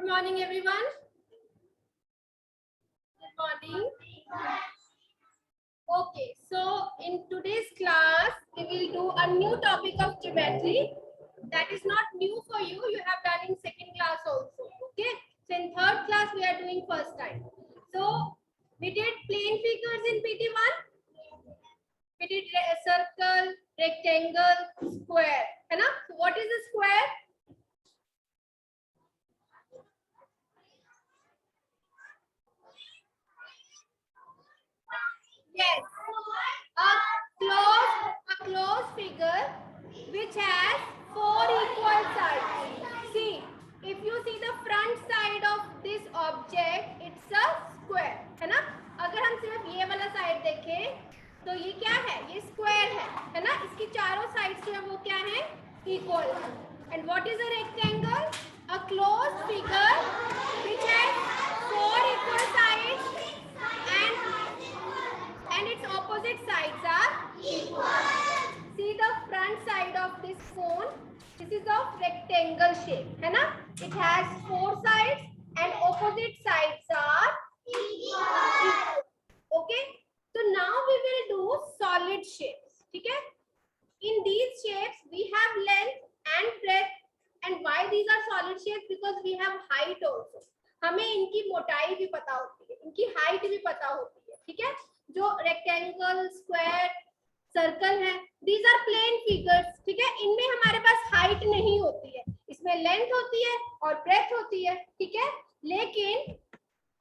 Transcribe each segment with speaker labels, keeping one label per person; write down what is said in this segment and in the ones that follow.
Speaker 1: Good morning, everyone. Good morning. Okay, so in today's class, we will do a new topic of geometry. That is not new for you. You have done in second class also. Okay, so in third class, we are doing first time. So we did plane figures in PT1. We did a circle, rectangle, square. है ना? So what is a square? Yes, a closed figure which has four equal sides. See, if you see the front side of this object, it's a square, है ना? अगर हम सिर्फ ये वाला side देखें, तो ये क्या है? ये स्क्वायर है ना? इसकी चारों साइड्स जो है वो क्या है? Equal. And what is a rectangle? A closed figure which has four equal sides and its opposite sides are equal. See the front side of this cone. This is of rectangle shape, है ना? It has four sides and opposite sides are equal. Okay. So now we will do solid shapes. ठीक है? In these shapes we have length and breadth. And why these are solid shapes? Because we have height also. हमें इनकी मोटाई भी पता होती है, इनकी हाइट भी पता होती है. ठीक है? जो रेक्टेंगल, स्क्वायर, सर्कल है, दीज आर प्लेन फिगर्स. ठीक है? इनमें हमारे पास हाइट नहीं होती है, इसमें लेंथ होती है और ब्रेथ होती है. ठीक है? लेकिन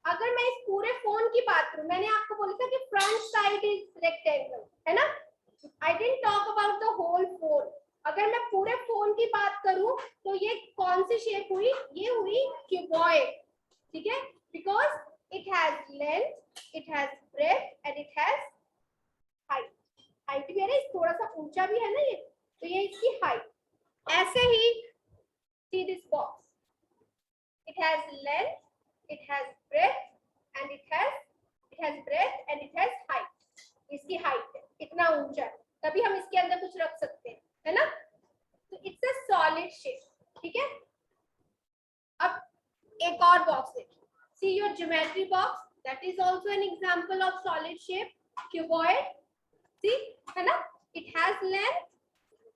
Speaker 1: अगर मैं इस पूरे फोन की बात करूं, मैंने आपको बोला था कि फ्रंट साइड इज रेक्टेंगल, है ना? I didn't talk about the whole phone. अगर मैं पूरे फोन की बात करूं तो ये कौन सी शेप हुई? ये हुई क्यूबॉइड. ठीक है? Because it has length, it has breadth and it has height. Height भी है ना, थोड़ा सा ऊंचा भी है ना ये, तो ये इसकी हाइट. ऐसे ही see this box, it has length, it has breadth and it has breadth and it has height. इसकी हाइट है, इतना ऊंचा है, तभी हम इसके अंदर कुछ रख सकते हैं, है ना? तो इट्स अ सॉलिड शेप. ठीक है? अब एक और बॉक्स देखिए. See your geometry box, that is also an example of solid shape, cuboid. See, है ना? It has length,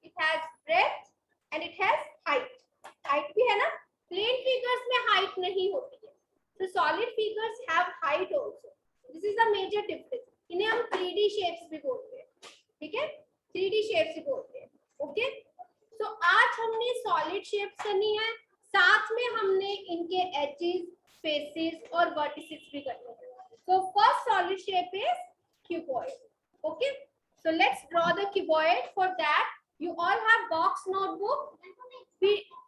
Speaker 1: it has breadth and it has height. Height भी है ना? प्लेन फिगर्स में हाइट नहीं होती है, तो solid figures have height also. This is a major difference. इन्हें हम 3D शेप्स भी बोलते हैं. ठीक है? 3D शेप्स भी बोलते हैं. ओके, तो आज हमने सॉलिड शेप्स करनी है, साथ में हमने इनके एजेस, फेसेस और वर्टिसेस भी करने हैं. So first solid shape is cuboid. Okay, so let's draw the cuboid. For that you all have box notebook.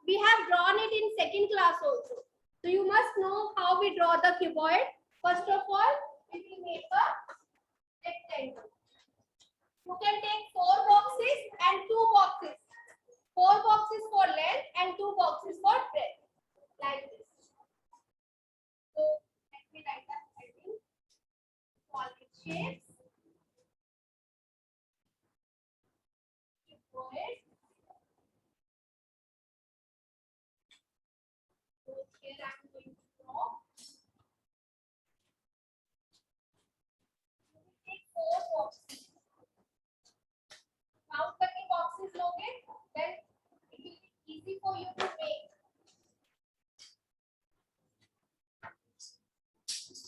Speaker 1: We have drawn it in second class also, so you must know how we draw the cuboid. First of all, we will make a rectangle. You can take 4 boxes and 2 boxes. 4 boxes for length and 2 boxes for breadth, like this. So let me write that heading: solid shapes. Cuboid. So here I am going to draw. You will take 4 boxes. Count करके boxes लोगे, then it will be easy for you to make.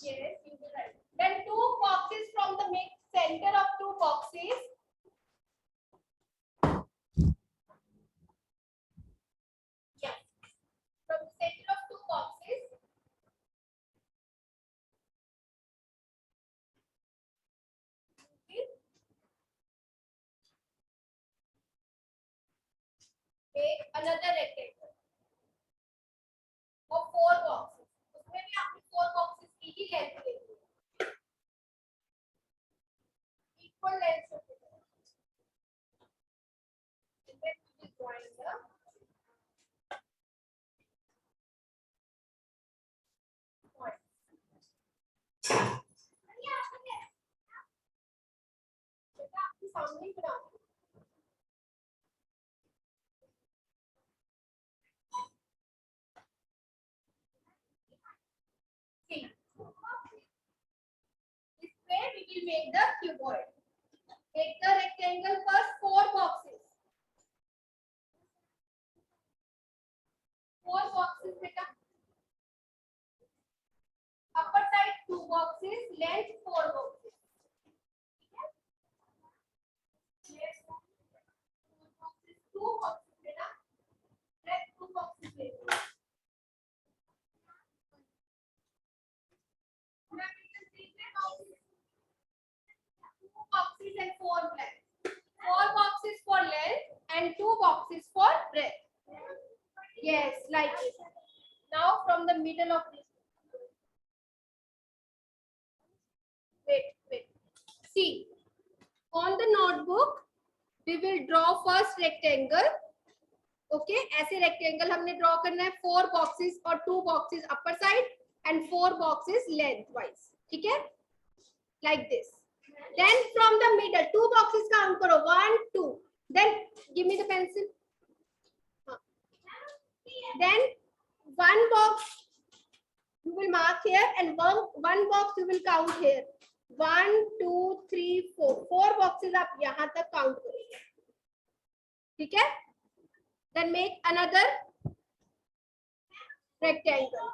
Speaker 1: Yes, you will write. Then 2 boxes from the center of 2 boxes. Yes, from the center of 2 boxes. Make another rectangle of 4 boxes. उसमें भी आपने 4 boxes की ही length लेनी है, equal length should be there. And then we will join the points. बेटा आपके सामने ही बना दो. will make the cuboid. Make the rectangle first 4 boxes. 4 boxes beta. Upper side 2 boxes, length 4 boxes. Yes. 2 boxes beta. Length 2 boxes beta. Boxes and 4 length. 4 boxes for length and 2 boxes for breadth. Yes, like this. Now from the middle of this. Wait. See, on the notebook, we will draw first rectangle. Okay, ऐसे rectangle हमने draw करना है 4 boxes और 2 boxes upper side and 4 boxes lengthwise. ठीक है? Like this. Then from the middle, 2 boxes count karo. 1, 2. Then give me the pencil. Then 1 box you will mark here and one box you will count here. 1, 2, 3, 4. 4 boxes आप यहाँ तक count करोगे. ठीक है? Then make another rectangle.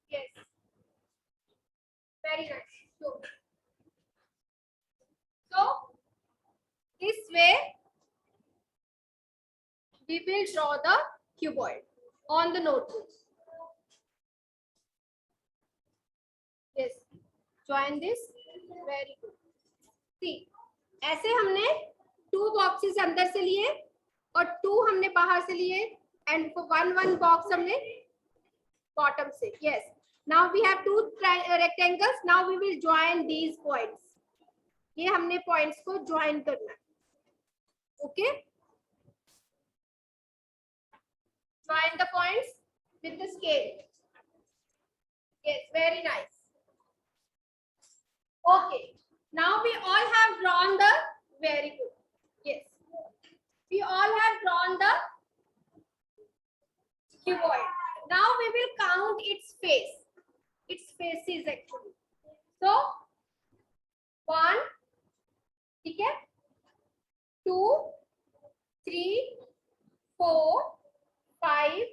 Speaker 1: Yes. Very nice. So this way we will draw the cuboid on the notebook. Yes. Join this. Very good. See, ऐसे हमने 2 boxes अंदर से लिए और 2 हमने बाहर से लिए and 1 box हमने bottom से. Yes. Now we have 2 rectangles. Now we will join these points. ये हमने points को join करना है. Okay. Join the points with the scale. Yes, very nice. Okay. Now we all have drawn the very good. Yes. We all have drawn the cuboid. Now we will count its face. Its faces actually. So 1, ठीक है? 2, 3, 4, 5.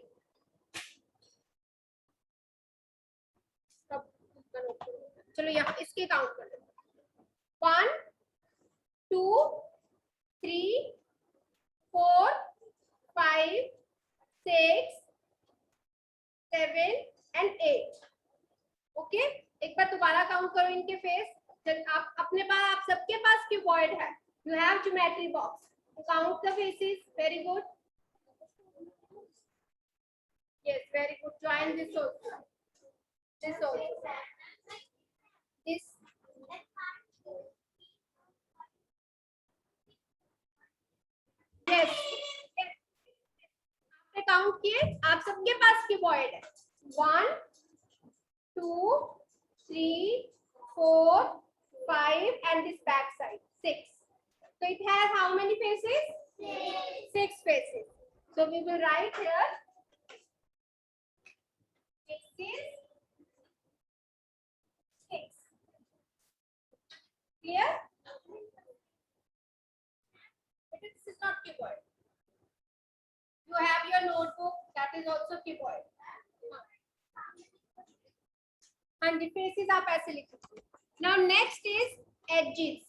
Speaker 1: चलो यहाँ इसके count कर लेते हैं. 1, 2, 3, 4, 5, 6, 7 and 8. Okay, एक बार दोबारा काउंट करो इनके फेस. आप अपने पास, आप सबके पास क्यूबॉइड है. You have geometry box. Count the faces. Very good. Yes, very good. Join this also. This also. This. Yes. आपने काउंट किए. आप सबके पास क्यूबॉइड है. 1, 2, 3, 4, 5 and this back side 6. So it has how many faces? 6 faces. So we will write here faces 6. Clear? But this is not cuboid. You have your notebook, that is also cuboid. And the faces आप ऐसे लिख सकते हैं. Now next is edges.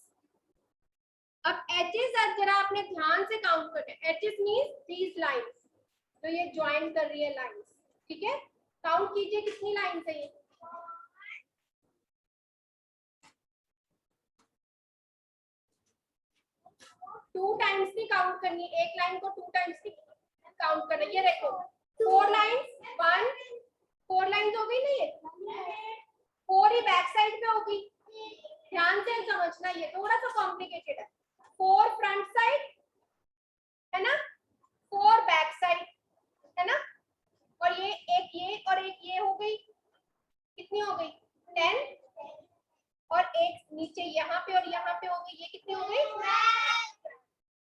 Speaker 1: अब edges जरा आपने ध्यान से काउंट करना है. Edges means these lines. तो ये ज्वाइन कर रही है lines. ठीक है? काउंट कीजिए कितनी लाइन्स है ये. 2 टाइम्स नहीं काउंट करनी. एक लाइन को 2 टाइम्स नहीं काउंट करना. ये देखो 4 लाइन्स. 1 4 लाइन्स हो गई ना. ये 4 ही बैक साइड पे होगी. ध्यान से समझना, ये थोड़ा सा कॉम्प्लिकेटेड है. 4 फ्रंट साइड है ना, 4 बैक साइड है ना, और ये और एक ये हो गई. कितनी हो गई? 10. और एक नीचे यहाँ पे और यहाँ पे हो गई. ये कितनी हो गई?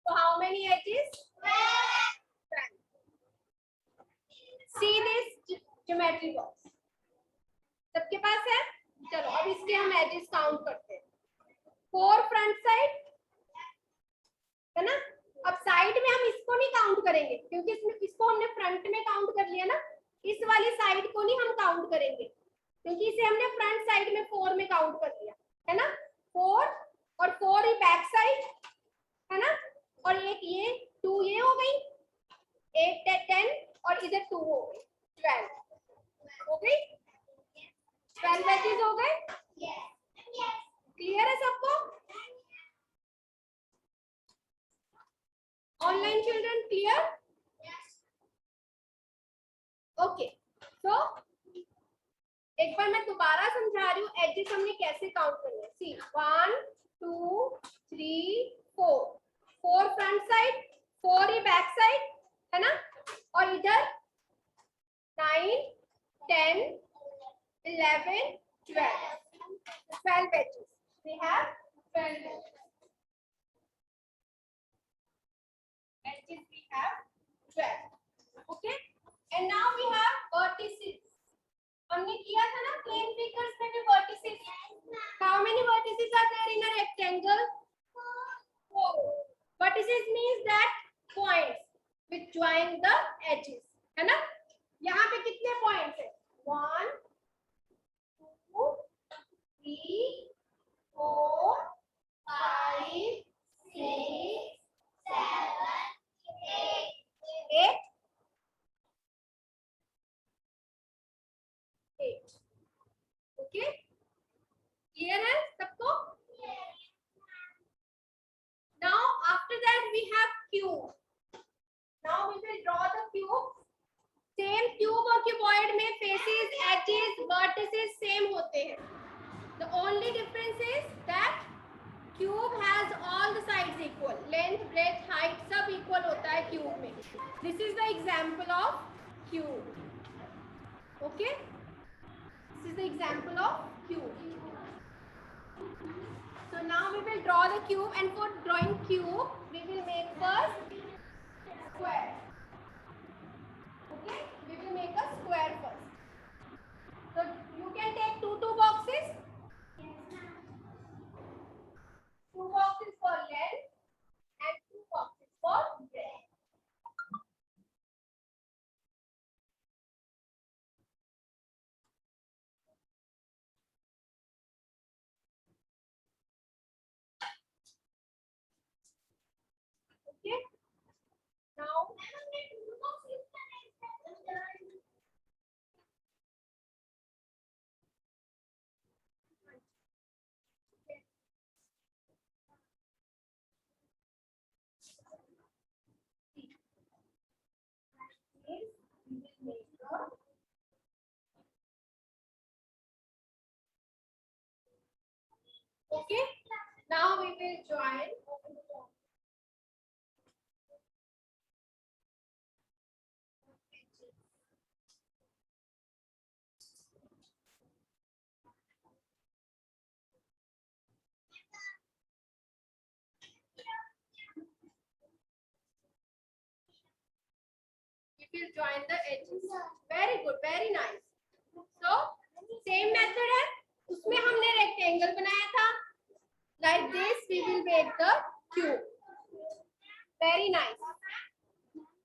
Speaker 1: So how many edges? 10. See this geometry box. सबके पास है? चलो अब इसके हम एजेस काउंट करते हैं। 4 फ्रंट साइड है ना। अब साइड में हम इसको नहीं काउंट करेंगे क्योंकि इसको हमने फ्रंट में काउंट कर लिया ना, इस वाली साइड को नहीं हम काउंट करेंगे क्योंकि इसे हमने फ्रंट साइड में 4 में काउंट कर लिया है ना। 4 और 4 ही बैक साइड है ना, और एक ये 2 ये हो गई, 8 10 और इधर 2 हो गई, 12 हो गई, 12 एजेस हो गए। क्लियर है सबको? Online children clear? ओके, सो एक बार मैं दोबारा समझा रही हूँ एजेस हमने कैसे काउंट करने हैं। सी 1 2 3 4, 4 फ्रंट साइड, 4 ही बैक साइड है ना, और इधर 9 10 11 12 edges. We have 12 edges. Edges we have 12. Okay. And now we have vertices. हमने किया था ना plane figures में भी vertices. How many vertices are there in a rectangle? 4. Vertices means that points which join the edges. है ना? यहाँ पे कितने points हैं? 1 2 3 4 5 6 7 8 8. ओके, क्लियर है सबको? Now after that we have cube. Now we will draw the cube. Same cube और cuboid में faces, edges, vertices same होते हैं. The only difference is that cube has all the sides equal, length, breadth, height सब equal होता है cube में. This is the example of cube. Okay, this is the example of cube. So now we will draw the cube, and for drawing cube we will make first square. Okay, we will make a square first. So you can take two boxes. 2 boxes for length and 2 boxes for breadth. Okay. Now okay, now we will join the edges. Very good, very nice. So same method है, उसमें हमने rectangle बनाया था. Like this we will make the cube. Very nice,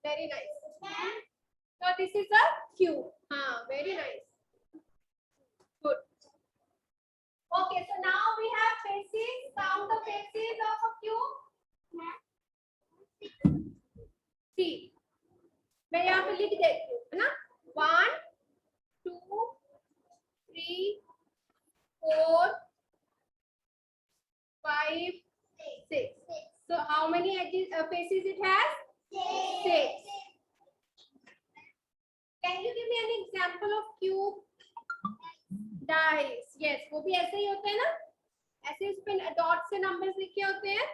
Speaker 1: very nice. So this is a cube. Very nice. Good. Okay, so now we have faces. Count the faces of a cube. See, मैं यहाँ पे लिख देती हूँ है ना. 1 2 3 4 5 6. So how many edges, faces it has? 6. Can you give me an example of cube? Dice. Yes, वो भी ऐसे ही होते हैं ना, ऐसे इस पे डॉट से नंबर्स लिखे होते हैं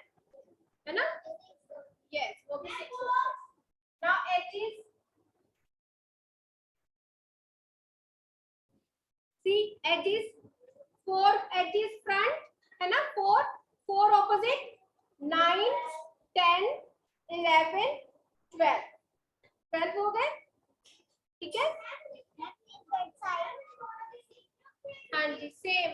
Speaker 1: है ना. Yes, वो भी 6 होते हैं. Now edges. See edges, 4 edges front है ना, 4 opposite, 9 10 11 12 हो गए. ठीक है, हाँ जी same.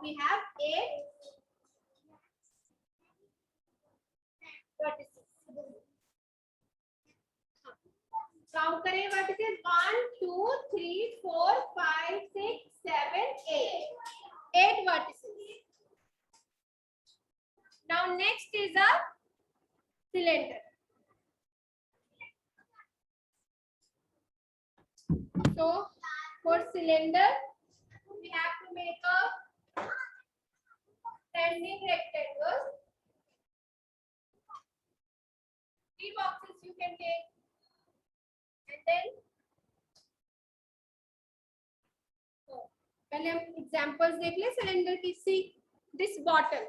Speaker 1: we have 8 vertices. Count करें vertices 1, 2, 3, 4, 5, 6, 7, 8. 8 vertices. Now next is a cylinder. So for cylinder, we have to make a standing rectangle. 3 boxes you can take, and then पहले हम examples देख ले cylinder की. See this bottle.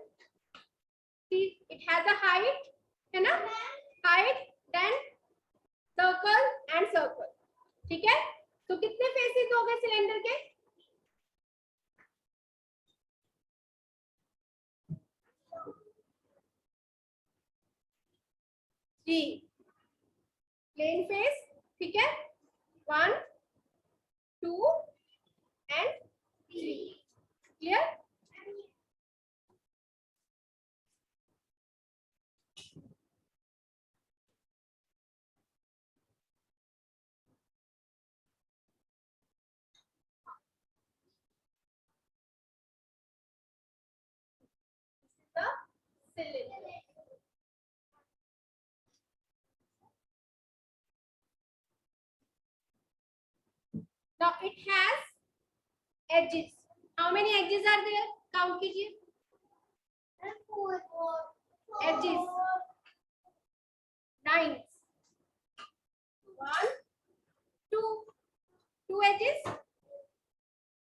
Speaker 1: See it has a height, है ना? Height, then circle and circle. ठीक है? तो कितने फेसेस हो गए सिलेंडर के? जी प्लेन फेस. ठीक है? 1, 2 and 3. Clear? The cylinder. Now it has edges. How many edges are there? Count कीजिए. Edges. 9. 1, 2. 2 edges.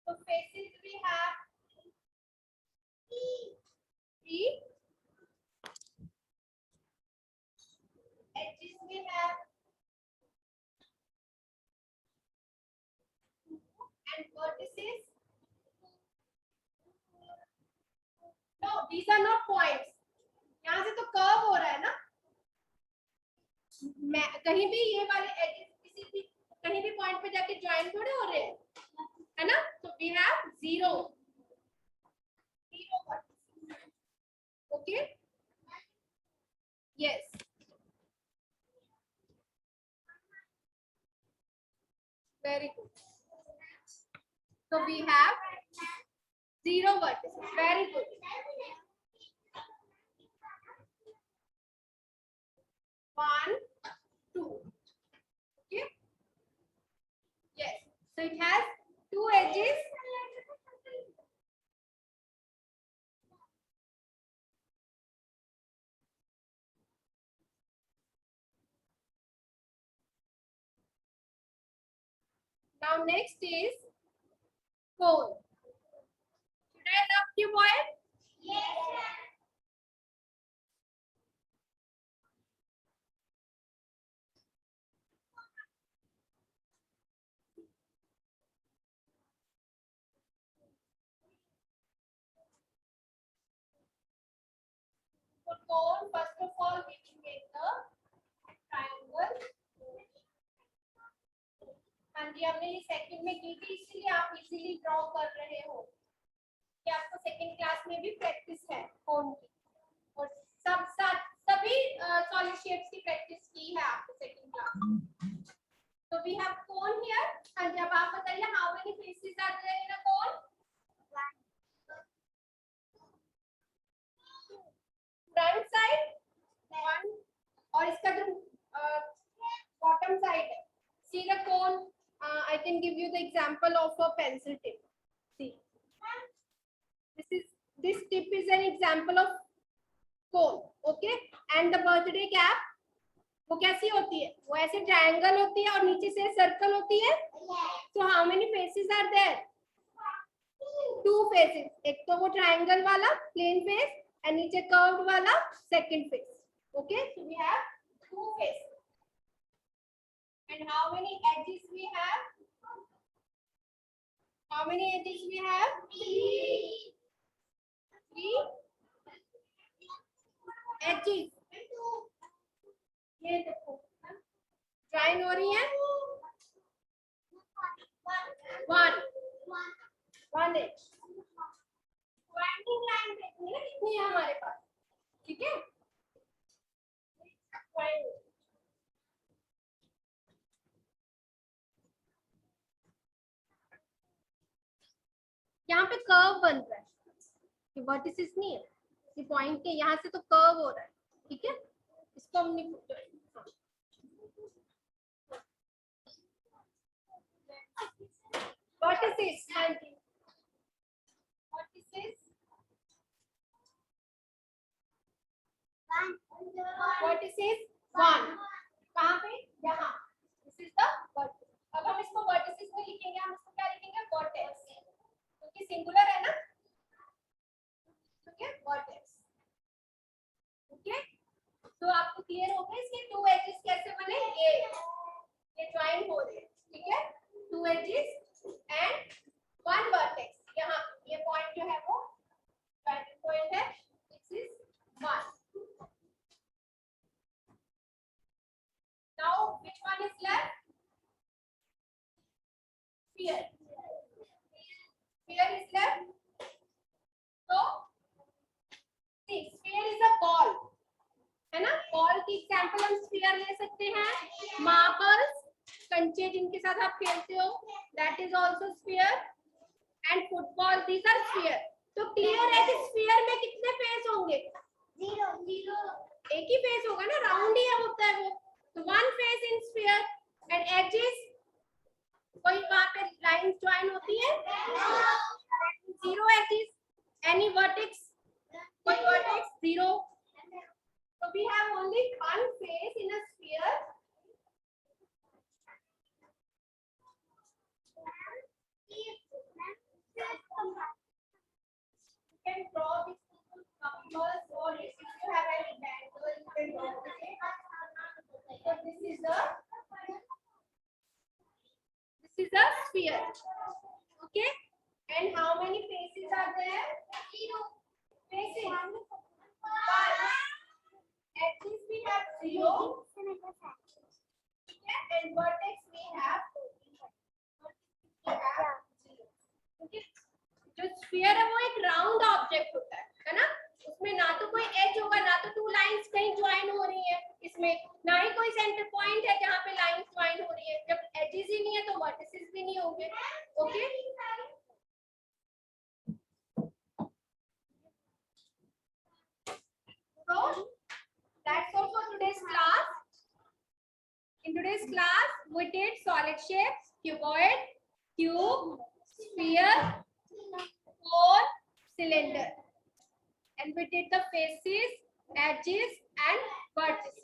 Speaker 1: So faces we have 3. Edges we have 2 and vertices. No, these are not points. यहाँ से तो curve हो रहा है ना. मैं कहीं भी ये वाले edges किसी भी कहीं भी पॉइंट पे जाके ज्वाइन थोड़े हो रहे हैं, है ना? So we have 0. 0 vertices. Okay? Yes. Very good. So we have 0 vertices. Very good. 1, 2. Okay. Yes. So it has 2 edges. Now next is cone. Should I love cuboid? Yes. For cone, first of all, we will make the triangle. हाँ जी, हमने ये second में की थी, इसलिए आप easily draw कर रहे हो. ये आपको सेकंड क्लास में भी प्रैक्टिस है कोन की, और सभी सॉलिड शेप्स की प्रैक्टिस की है आपको second class. So we have cone here. हाँ जी, अब आप बताइए how many faces are there in a cone? Front side 1 और इसका जो bottom side है. See the cone. I can give you the example of a pencil tip. See, this tip is an example of cone. Okay, and the birthday cap, वो कैसी होती है? वो ऐसे ट्रायंगल होती है और नीचे से सर्कल होती है. So how many faces are there? 2 faces. एक तो वो ट्रायंगल वाला प्लेन फेस और नीचे कर्व्ड वाला second face. Okay, so we have 2 faces. And how many edges we have? How many edges we have? 3. 3 edges. ये देखो ज्वाइन हो रही है. 1 edge. ज्वाइनिंग लाइन देखनी है कितनी है हमारे पास, ठीक है। यहाँ पे कर्व बन रहा है, ये वर्टिसेस नहीं है, ये पॉइंट के यहाँ से तो कर्व हो रहा है, ठीक है। इसको हमने वर्टिसेस, हाँ जी, वर्टिसेस, वर्टिसेस वन, कहाँ पे, यहाँ, दिस इज द वर्टिस। अब हम इसको वर्टिसेस में लिखेंगे, हम इसको क्या लिखेंगे, वर्टेक्स, क्योंकि सिंगुलर है ना, ठीक है, वर्टेक्स। ओके, तो आपको क्लियर हो गया इसके टू एजेस कैसे बने, ये ज्वाइन हो रहे हैं, ठीक है, two edges and one vertex. यहाँ ये पॉइंट जो है वो ज्वाइनिंग पॉइंट है, this is one. Now which one is left, sphere, sphere is left, so see sphere is a ball, है ना, बॉल की एग्जांपल हम स्फीयर ले सकते हैं, मार्बल्स, कंचे जिनके साथ आप खेलते हो, that is also sphere, and football, these are sphere. तो क्लियर है कि स्फीयर में कितने फेस होंगे, जीरो, एक ही फेस होगा ना, राउंड ही होता है वो, तो one face in sphere, and edges, कोई वहां पे लाइंस ज्वाइन होती है, जीरो एजेस, एनी वर्टेक्स, कोई vertex, zero. So we have only one face in a sphere. You can draw with numbers, or if you have any bangle, you can draw with it. So this is a sphere. Okay. And how many faces are there? Zero faces. One. Axis we have zero. Okay. And vertex we have zero. Okay. जो sphere है वो एक round object होता है ना, उसमें ना तो कोई एज होगा, ना तो टू लाइंस कहीं ज्वाइन हो रही है, इसमें ना ही कोई सेंटर पॉइंट है जहाँ पे लाइंस ज्वाइन हो रही है। जब एजेस ही नहीं है तो वर्टिसेस भी नहीं होंगे। Okay, so that's all for today's class. In today's class we did solid shapes, cuboid, cube, sphere, cone, cylinder, and we did the faces, edges and vertices.